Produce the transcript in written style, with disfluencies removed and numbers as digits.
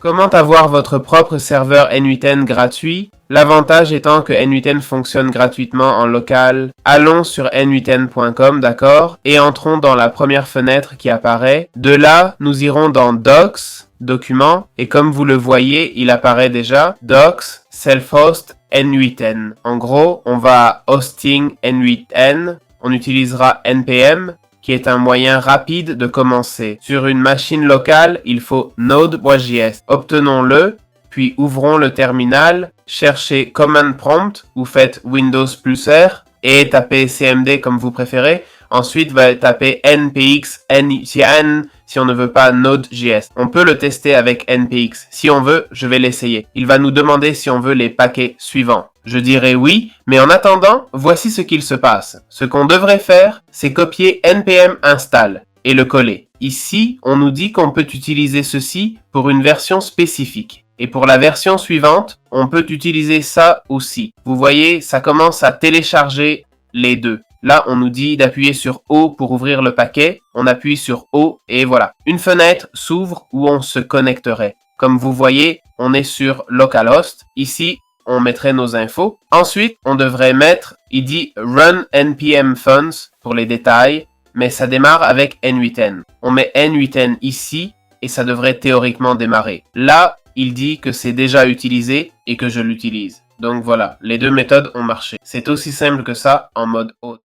Comment avoir votre propre serveur N8N gratuit? L'avantage étant que N8N fonctionne gratuitement en local. Allons sur n8n.com, d'accord? Et entrons dans la première fenêtre qui apparaît. De là, nous irons dans Docs, Documents, et comme vous le voyez, il apparaît déjà Docs, Self-Host, N8N. En gros, on va à Hosting N8N, on utilisera NPM, qui est un moyen rapide de commencer. Sur une machine locale, il faut Node.js. Obtenons-le, puis ouvrons le terminal, cherchez Command Prompt, ou faites Windows plus R, et tapez CMD comme vous préférez. Ensuite, taper npx, si on ne veut pas Node.js. On peut le tester avec npx. Si on veut, je vais l'essayer. Il va nous demander si on veut les paquets suivants. Je dirais oui, mais en attendant, voici ce qu'il se passe. Ce qu'on devrait faire, c'est copier npm install et le coller. Ici, on nous dit qu'on peut utiliser ceci pour une version spécifique. Et pour la version suivante, on peut utiliser ça aussi. Vous voyez, ça commence à télécharger les deux. Là, on nous dit d'appuyer sur O pour ouvrir le paquet. On appuie sur O et voilà. Une fenêtre s'ouvre où on se connecterait. Comme vous voyez, on est sur localhost. Ici, on mettrait nos infos. Ensuite, on devrait mettre, il dit Run NPM Funds pour les détails, mais ça démarre avec N8N. On met N8N ici et ça devrait théoriquement démarrer. Là, il dit que c'est déjà utilisé et que je l'utilise. Donc voilà, les deux méthodes ont marché. C'est aussi simple que ça en mode haute.